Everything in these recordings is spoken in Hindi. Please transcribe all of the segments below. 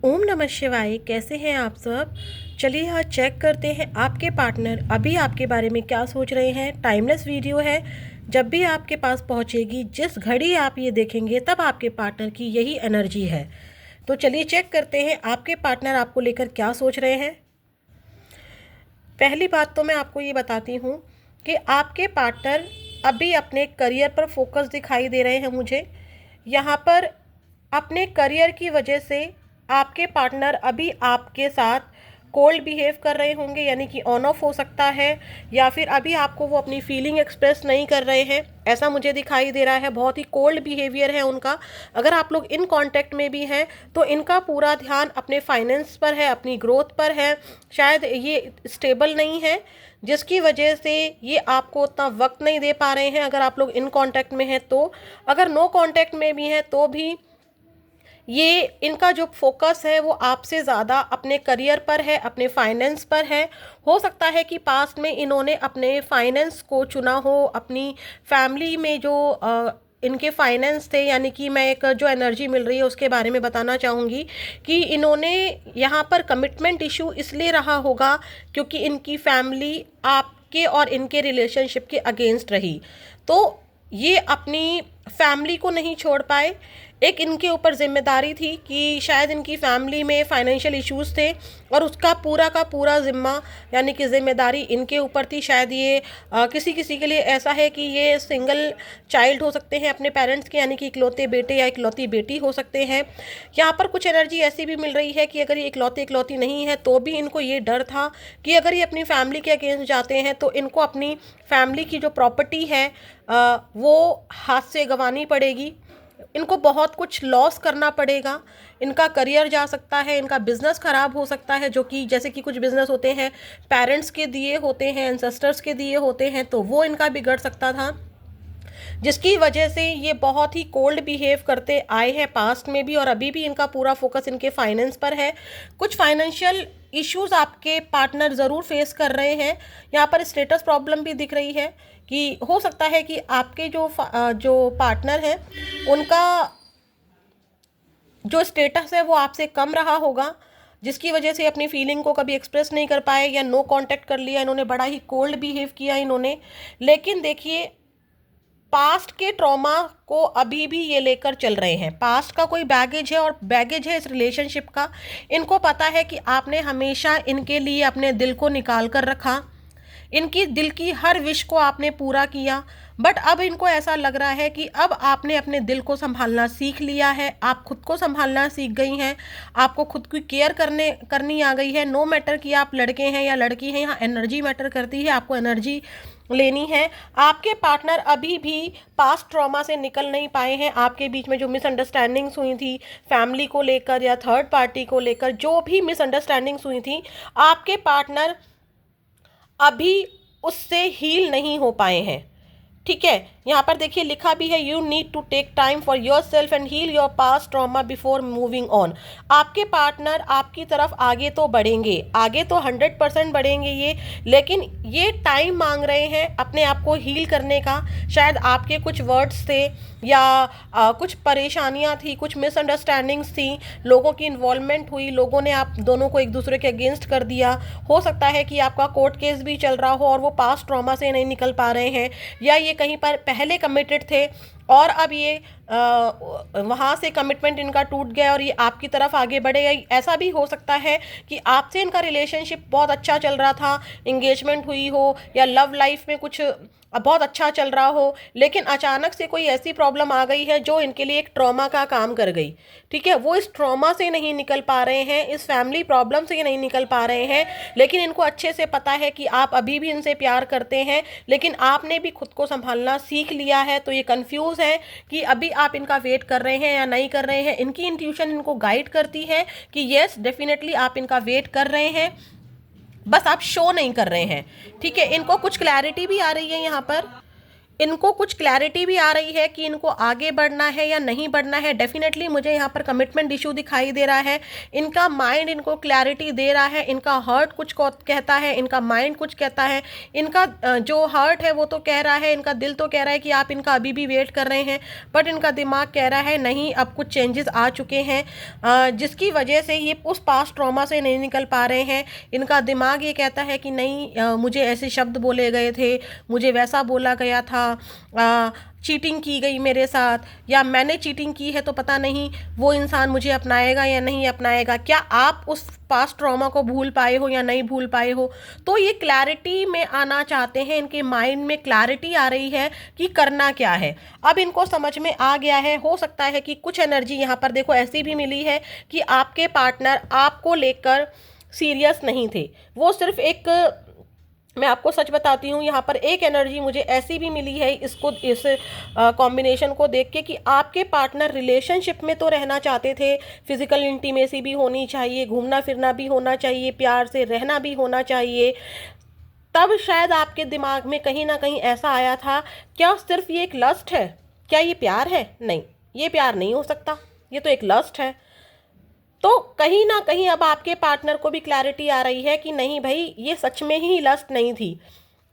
ओम नमः शिवाय। कैसे हैं आप सब? चलिए यहाँ चेक करते हैं आपके पार्टनर अभी आपके बारे में क्या सोच रहे हैं। टाइमलेस वीडियो है, जब भी आपके पास पहुँचेगी, जिस घड़ी आप ये देखेंगे तब आपके पार्टनर की यही एनर्जी है। तो चलिए चेक करते हैं आपके पार्टनर आपको लेकर क्या सोच रहे हैं। पहली बात तो मैं आपको ये बताती हूँ कि आपके पार्टनर अभी अपने करियर पर फोकस दिखाई दे रहे हैं मुझे। यहाँ पर अपने करियर की वजह से आपके पार्टनर अभी आपके साथ कोल्ड बिहेव कर रहे होंगे, यानी कि ऑन ऑफ हो सकता है, या फिर अभी आपको वो अपनी फीलिंग एक्सप्रेस नहीं कर रहे हैं, ऐसा मुझे दिखाई दे रहा है। बहुत ही कोल्ड बिहेवियर है उनका। अगर आप लोग इन कांटेक्ट में भी हैं तो इनका पूरा ध्यान अपने फाइनेंस पर है, अपनी ग्रोथ पर है। शायद ये स्टेबल नहीं है, जिसकी वजह से ये आपको उतना वक्त नहीं दे पा रहे हैं। अगर आप लोग इन कांटेक्ट में हैं तो, अगर नो कांटेक्ट में भी हैं तो भी ये इनका जो फोकस है वो आपसे ज़्यादा अपने करियर पर है, अपने फाइनेंस पर है। हो सकता है कि पास्ट में इन्होंने अपने फाइनेंस को चुना हो, अपनी फैमिली में जो इनके फाइनेंस थे, यानी कि मैं एक जो एनर्जी मिल रही है उसके बारे में बताना चाहूँगी कि इन्होंने यहाँ पर कमिटमेंट इशू इसलिए रहा होगा क्योंकि इनकी फैमिली आपके और इनके रिलेशनशिप के अगेंस्ट रही, तो ये अपनी फैमिली को नहीं छोड़ पाए। एक इनके ऊपर जिम्मेदारी थी कि शायद इनकी फैमिली में फाइनेंशियल इश्यूज थे और उसका पूरा का पूरा ज़िम्मा, यानी कि ज़िम्मेदारी इनके ऊपर थी। शायद ये किसी किसी के लिए ऐसा है कि ये सिंगल चाइल्ड हो सकते हैं अपने पेरेंट्स के, यानी कि इकलौते बेटे या इकलौती बेटी हो सकते हैं। यहाँ पर कुछ एनर्जी ऐसी भी मिल रही है कि अगर ये इकलौती नहीं है तो भी इनको ये डर था कि अगर ये अपनी फैमिली के अगेंस्ट जाते हैं तो इनको अपनी फैमिली की जो प्रॉपर्टी है वो हाथ से गंवानी पड़ेगी, इनको बहुत कुछ लॉस करना पड़ेगा, इनका करियर जा सकता है, इनका बिजनेस खराब हो सकता है, जो कि जैसे कि कुछ बिजनेस होते हैं पेरेंट्स के दिए होते हैं, एंसेस्टर्स के दिए होते हैं, तो वो इनका बिगड़ सकता था, जिसकी वजह से ये बहुत ही कोल्ड बिहेव करते आए हैं पास्ट में भी और अभी भी इनका पूरा फोकस इनके फाइनेंस पर है। कुछ फाइनेंशियल इश्यूज आपके पार्टनर ज़रूर फेस कर रहे हैं। यहाँ पर स्टेटस प्रॉब्लम भी दिख रही है कि हो सकता है कि आपके जो पार्टनर हैं उनका जो स्टेटस है वो आपसे कम रहा होगा, जिसकी वजह से अपनी फीलिंग को कभी एक्सप्रेस नहीं कर पाए या नो कांटेक्ट कर लिया इन्होंने, बड़ा ही कोल्ड बिहेव किया इन्होंने। लेकिन देखिए, पास्ट के ट्रॉमा को अभी भी ये लेकर चल रहे हैं। पास्ट का कोई बैगेज है और बैगेज है इस रिलेशनशिप का। इनको पता है कि आपने हमेशा इनके लिए अपने दिल को निकाल कर रखा, इनकी दिल की हर विश को आपने पूरा किया, बट अब इनको ऐसा लग रहा है कि अब आपने अपने दिल को संभालना सीख लिया है, आप खुद को संभालना सीख गई हैं, आपको खुद की केयर करनी आ गई है। नो मैटर कि आप लड़के हैं या लड़की हैं, यहाँ एनर्जी मैटर करती है, आपको एनर्जी लेनी है। आपके पार्टनर अभी भी पास्ट ट्रॉमा से निकल नहीं पाए हैं। आपके बीच में जो मिसअंडरस्टैंडिंग्स हुई थी फैमिली को लेकर या थर्ड पार्टी को लेकर, जो भी मिसअंडरस्टैंडिंग्स हुई थी, आपके पार्टनर अभी उससे हील नहीं हो पाए हैं। ठीक है, यहाँ पर देखिए लिखा भी है, you need to take time for yourself and heal your past trauma before moving on. आपके पार्टनर आपकी तरफ आगे तो बढ़ेंगे, आगे तो 100% बढ़ेंगे ये, लेकिन ये टाइम मांग रहे हैं अपने आप को हील करने का। शायद आपके कुछ वर्ड्स थे या कुछ परेशानियां थी, कुछ मिसअंडरस्टैंडिंग्स थी, लोगों की इन्वॉल्वमेंट हुई, लोगों ने आप दोनों को एक दूसरे के अगेंस्ट कर दिया। हो सकता है कि आपका कोर्ट केस भी चल रहा हो और वो पास्ट ट्रॉमा से नहीं निकल पा रहे हैं, या ये कहीं पर पहले कमिटेड थे और अब ये वहाँ से कमिटमेंट इनका टूट गया और ये आपकी तरफ आगे बढ़े। या ऐसा भी हो सकता है कि आपसे इनका रिलेशनशिप बहुत अच्छा चल रहा था, इंगेजमेंट हुई हो या लव लाइफ में कुछ बहुत अच्छा चल रहा हो, लेकिन अचानक से कोई ऐसी प्रॉब्लम आ गई है जो इनके लिए एक ट्रॉमा का काम कर गई। ठीक है, वो इस ट्रॉमा से नहीं निकल पा रहे हैं, इस फैमिली प्रॉब्लम से नहीं निकल पा रहे हैं, लेकिन इनको अच्छे से पता है कि आप अभी भी इनसे प्यार करते हैं, लेकिन आपने भी खुद को संभालना सीख लिया है। तो ये कंफ्यूज है कि अभी आप इनका वेट कर रहे हैं या नहीं कर रहे हैं। इनकी इंट्यूशन इनको गाइड करती है कि यस डेफिनेटली आप इनका वेट कर रहे हैं, बस आप शो नहीं कर रहे हैं। ठीक है, इनको कुछ क्लैरिटी भी आ रही है यहाँ पर। इनको कुछ क्लैरिटी भी आ रही है कि इनको आगे बढ़ना है या नहीं बढ़ना है। डेफिनेटली मुझे यहाँ पर कमिटमेंट इशू दिखाई दे रहा है। इनका माइंड इनको क्लैरिटी दे रहा है, इनका हार्ट कुछ कहता है, इनका माइंड कुछ कहता है। इनका जो हार्ट है वो तो कह रहा है, इनका दिल तो कह रहा है कि आप इनका अभी भी वेट कर रहे हैं, बट इनका दिमाग कह रहा है नहीं, अब कुछ चेंजेस आ चुके हैं जिसकी वजह से ये उस पास्ट ट्रॉमा से नहीं निकल पा रहे हैं। इनका दिमाग ये कहता है कि नहीं, मुझे ऐसे शब्द बोले गए थे, मुझे वैसा बोला गया था, चीटिंग की गई मेरे साथ, या मैंने चीटिंग की है तो पता नहीं वो इंसान मुझे अपनाएगा या नहीं अपनाएगा। क्या आप उस पास्ट ट्रॉमा को भूल पाए हो या नहीं भूल पाए हो? तो ये क्लैरिटी में आना चाहते हैं, इनके माइंड में क्लैरिटी आ रही है कि करना क्या है। अब इनको समझ में आ गया है। हो सकता है कि कुछ एनर्जी यहाँ पर देखो ऐसी भी मिली है कि आपके पार्टनर आपको लेकर सीरियस नहीं थे, वो सिर्फ एक, मैं आपको सच बताती हूँ, यहाँ पर एक एनर्जी मुझे ऐसी भी मिली है इस कॉम्बिनेशन को देख के कि आपके पार्टनर रिलेशनशिप में तो रहना चाहते थे, फिजिकल इंटीमेसी भी होनी चाहिए, घूमना फिरना भी होना चाहिए, प्यार से रहना भी होना चाहिए। तब शायद आपके दिमाग में कहीं ना कहीं ऐसा आया था, क्या सिर्फ ये एक लस्ट है? क्या ये प्यार है? नहीं, ये प्यार नहीं हो सकता, ये तो एक लस्ट है। तो कहीं ना कहीं अब आपके पार्टनर को भी क्लैरिटी आ रही है कि नहीं भाई, ये सच में ही लस्ट नहीं थी।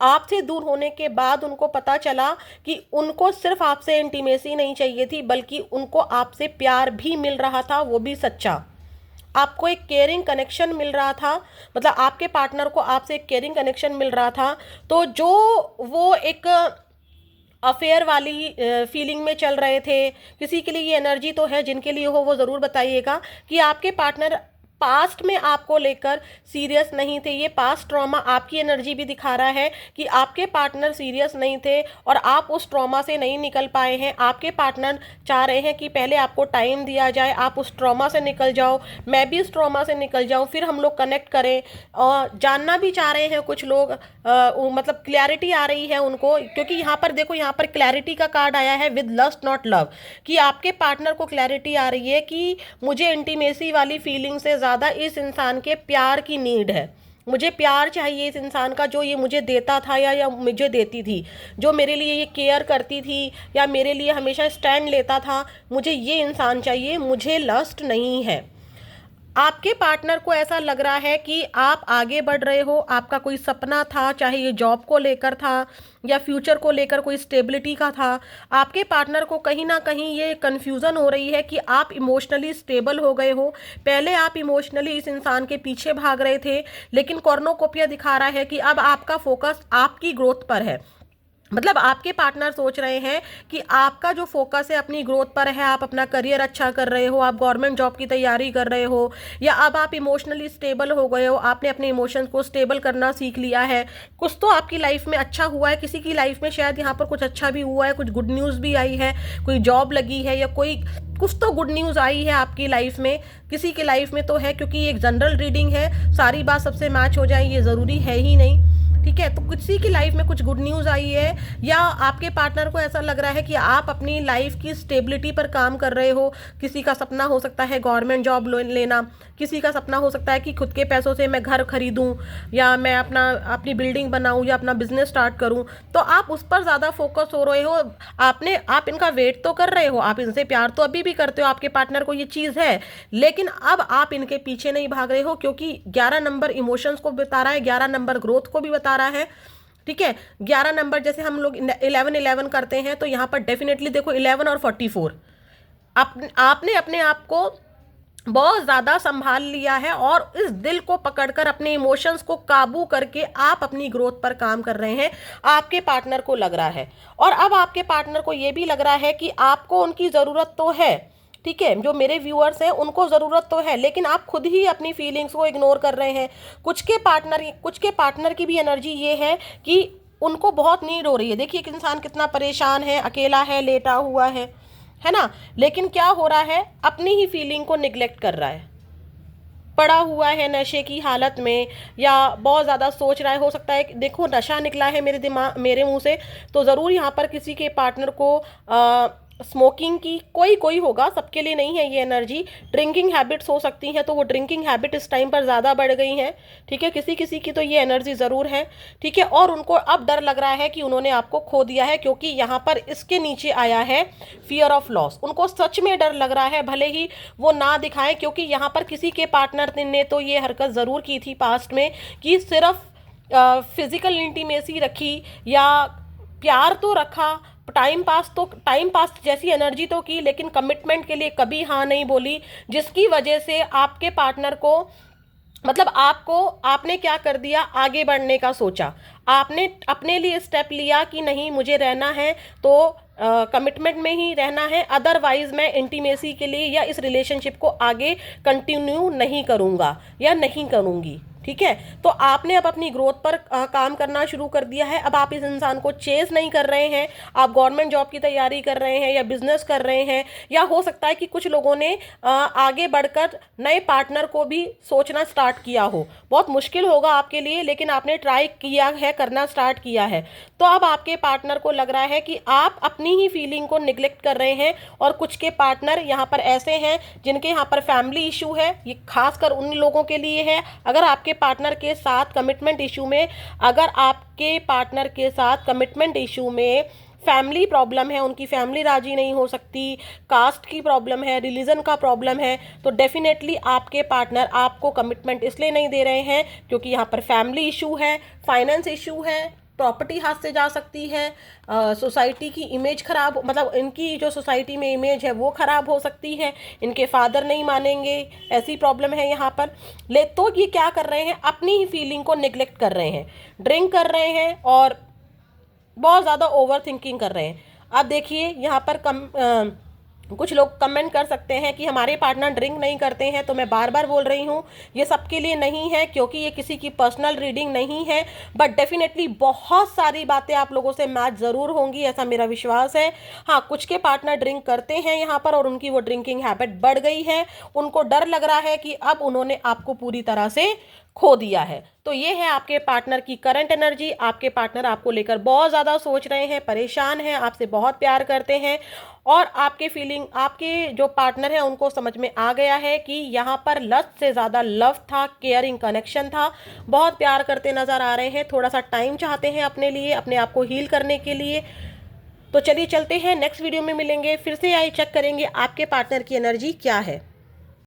आपसे दूर होने के बाद उनको पता चला कि उनको सिर्फ आपसे इंटीमेसी नहीं चाहिए थी, बल्कि उनको आपसे प्यार भी मिल रहा था, वो भी सच्चा। आपको एक केयरिंग कनेक्शन मिल रहा था, मतलब आपके पार्टनर को आपसे एक केयरिंग कनेक्शन मिल रहा था। तो जो वो एक अफेयर वाली फीलिंग में चल रहे थे, किसी के लिए ये एनर्जी तो है, जिनके लिए हो वो ज़रूर बताइएगा कि आपके पार्टनर पास्ट में आपको लेकर सीरियस नहीं थे। ये पास्ट ट्रॉमा आपकी एनर्जी भी दिखा रहा है कि आपके पार्टनर सीरियस नहीं थे और आप उस ट्रॉमा से नहीं निकल पाए हैं। आपके पार्टनर चाह रहे हैं कि पहले आपको टाइम दिया जाए, आप उस ट्रॉमा से निकल जाओ, मैं भी उस ट्रॉमा से निकल जाऊं, फिर हम लोग कनेक्ट करें। और जानना भी चाह रहे हैं कुछ लोग, मतलब क्लैरिटी आ रही है उनको, क्योंकि यहाँ पर देखो, यहाँ पर क्लैरिटी का कार्ड आया है विद लस्ट नॉट लव, कि आपके पार्टनर को क्लैरिटी आ रही है कि मुझे इंटीमेसी वाली फीलिंग से ज़्यादा इस इंसान के प्यार की नीड है। मुझे प्यार चाहिए इस इंसान का, जो ये मुझे देता था या मुझे देती थी, जो मेरे लिए ये केयर करती थी या मेरे लिए हमेशा स्टैंड लेता था। मुझे ये इंसान चाहिए, मुझे लस्ट नहीं है। आपके पार्टनर को ऐसा लग रहा है कि आप आगे बढ़ रहे हो, आपका कोई सपना था, चाहे ये जॉब को लेकर था या फ्यूचर को लेकर कोई स्टेबिलिटी का था। आपके पार्टनर को कहीं ना कहीं ये कन्फ्यूज़न हो रही है कि आप इमोशनली स्टेबल हो गए हो। पहले आप इमोशनली इस इंसान के पीछे भाग रहे थे, लेकिन कॉर्नोकोपिया दिखा रहा है कि अब आपका फोकस आपकी ग्रोथ पर है। मतलब आपके पार्टनर सोच रहे हैं कि आपका जो फोकस है अपनी ग्रोथ पर है, आप अपना करियर अच्छा कर रहे हो, आप गवर्नमेंट जॉब की तैयारी कर रहे हो, या अब आप इमोशनली स्टेबल हो गए हो, आपने अपने इमोशंस को स्टेबल करना सीख लिया है। कुछ तो आपकी लाइफ में अच्छा हुआ है, किसी की लाइफ में शायद यहाँ पर कुछ अच्छा भी हुआ है, कुछ गुड न्यूज़ भी आई है, कोई जॉब लगी है या कोई कुछ तो गुड न्यूज़ आई है आपकी लाइफ में, किसी की लाइफ में तो है, क्योंकि एक जनरल रीडिंग है, सारी बात सबसे मैच हो जाए ये ज़रूरी है ही नहीं। ठीक है, तो किसी की लाइफ में कुछ गुड न्यूज़ आई है, या आपके पार्टनर को ऐसा लग रहा है कि आप अपनी लाइफ की स्टेबिलिटी पर काम कर रहे हो। किसी का सपना हो सकता है गवर्नमेंट जॉब लेना, किसी का सपना हो सकता है कि खुद के पैसों से मैं घर खरीदूं, या मैं अपनी बिल्डिंग बनाऊं, या अपना बिजनेस स्टार्ट करूं। तो आप उस पर ज़्यादा फोकस हो रहे हो। आप इनका वेट तो कर रहे हो, आप इनसे प्यार तो अभी भी करते हो, आपके पार्टनर को ये चीज़ है, लेकिन अब आप इनके पीछे नहीं भाग रहे हो, क्योंकि 11 नंबर इमोशंस को बता रहा है, 11 नंबर ग्रोथ को भी बता रहा है। ठीक है, 11 नंबर जैसे हम लोग 11-11 करते हैं, तो यहाँ पर डेफिनेटली देखो 11 और 44, आपने अपने आप को बहुत ज़्यादा संभाल लिया है और इस दिल को पकड़कर अपने इमोशंस को काबू करके आप अपनी ग्रोथ पर काम कर रहे हैं, आपके पार्टनर को लग रहा है। और अब आपके पार्टनर को ये भी लग रहा है कि आपको उनकी ज़रूरत तो है। ठीक है, जो मेरे व्यूअर्स हैं उनको ज़रूरत तो है, लेकिन आप खुद ही अपनी फीलिंग्स को इग्नोर कर रहे हैं। कुछ के पार्टनर की भी एनर्जी ये है कि उनको बहुत नीड हो रही है। देखिए कि इंसान कितना परेशान है, अकेला है, लेटा हुआ है ना, लेकिन क्या हो रहा है, अपनी ही फीलिंग को निगलेक्ट कर रहा है, पड़ा हुआ है नशे की हालत में, या बहुत ज़्यादा सोच रहा है। हो सकता है देखो नशा निकला है मेरे मुंह से, तो ज़रूर यहाँ पर किसी के पार्टनर को स्मोकिंग की, कोई कोई होगा, सबके लिए नहीं है ये एनर्जी। ड्रिंकिंग हैबिट्स हो सकती हैं, तो वो ड्रिंकिंग हैबिट इस टाइम पर ज़्यादा बढ़ गई हैं, ठीक है, किसी किसी की तो ये एनर्जी ज़रूर है, ठीक है। और उनको अब डर लग रहा है कि उन्होंने आपको खो दिया है, क्योंकि यहाँ पर इसके नीचे आया है फियर ऑफ लॉस। उनको सच में डर लग रहा है, भले ही वो ना दिखाएं, क्योंकि यहाँ पर किसी के पार्टनर ने तो ये हरकत ज़रूर की थी पास्ट में, कि सिर्फ फिजिकल इंटीमेसी रखी या प्यार तो रखा, टाइम पास जैसी एनर्जी तो की, लेकिन कमिटमेंट के लिए कभी हाँ नहीं बोली, जिसकी वजह से आपके पार्टनर को, मतलब आपको, आपने क्या कर दिया, आगे बढ़ने का सोचा, आपने अपने लिए स्टेप लिया कि नहीं मुझे रहना है तो कमिटमेंट में ही रहना है, अदरवाइज मैं इंटीमेसी के लिए या इस रिलेशनशिप को आगे कंटिन्यू नहीं करूँगा या नहीं करूँगी, ठीक है। तो आपने अब अपनी ग्रोथ पर काम करना शुरू कर दिया है। अब आप इस इंसान को चेस नहीं कर रहे हैं, आप गवर्नमेंट जॉब की तैयारी कर रहे हैं या बिजनेस कर रहे हैं, या हो सकता है कि कुछ लोगों ने आगे बढ़कर नए पार्टनर को भी सोचना स्टार्ट किया हो। बहुत मुश्किल होगा आपके लिए, लेकिन आपने ट्राई किया है, करना स्टार्ट किया है। तो अब आपके पार्टनर को लग रहा है कि आप अपनी ही फीलिंग को निगलेक्ट कर रहे हैं, और कुछ के पार्टनर यहाँ पर ऐसे हैं जिनके यहाँ पर फैमिली इशू है, ये खासकर उन लोगों के लिए है। अगर आपके पार्टनर के साथ कमिटमेंट इशू में, अगर आपके पार्टनर के साथ कमिटमेंट इशू में फैमिली प्रॉब्लम है, उनकी फैमिली राजी नहीं हो सकती, कास्ट की प्रॉब्लम है, रिलीजन का प्रॉब्लम है, तो डेफिनेटली आपके पार्टनर आपको कमिटमेंट इसलिए नहीं दे रहे हैं क्योंकि यहाँ पर फैमिली इशू है, फाइनेंस इशू है, प्रॉपर्टी हाथ से जा सकती है, सोसाइटी की इमेज खराब, मतलब इनकी जो सोसाइटी में इमेज है वो खराब हो सकती है, इनके फादर नहीं मानेंगे, ऐसी प्रॉब्लम है यहाँ पर। ले तो ये क्या कर रहे हैं, अपनी ही फीलिंग को निगलेक्ट कर रहे हैं, ड्रिंक कर रहे हैं और बहुत ज़्यादा ओवर थिंकिंग कर रहे हैं। अब देखिए यहाँ पर कुछ लोग कमेंट कर सकते हैं कि हमारे पार्टनर ड्रिंक नहीं करते हैं, तो मैं बार बार बोल रही हूँ ये सबके लिए नहीं है, क्योंकि ये किसी की पर्सनल रीडिंग नहीं है, बट डेफिनेटली बहुत सारी बातें आप लोगों से मैच ज़रूर होंगी, ऐसा मेरा विश्वास है। हाँ, कुछ के पार्टनर ड्रिंक करते हैं यहाँ पर और उनकी वो ड्रिंकिंग हैबिट बढ़ गई है, उनको डर लग रहा है कि अब उन्होंने आपको पूरी तरह से खो दिया है। तो ये है आपके पार्टनर की करंट एनर्जी। आपके पार्टनर आपको लेकर बहुत ज़्यादा सोच रहे हैं, परेशान हैं, आपसे बहुत प्यार करते हैं, और आपके फीलिंग, आपके जो पार्टनर है उनको समझ में आ गया है कि यहाँ पर लस्ट से ज़्यादा लव था, केयरिंग कनेक्शन था, बहुत प्यार करते नज़र आ रहे हैं, थोड़ा सा टाइम चाहते हैं अपने लिए, अपने आप को हील करने के लिए। तो चलिए चलते हैं, नेक्स्ट वीडियो में मिलेंगे, फिर से आई चेक करेंगे आपके पार्टनर की एनर्जी क्या है।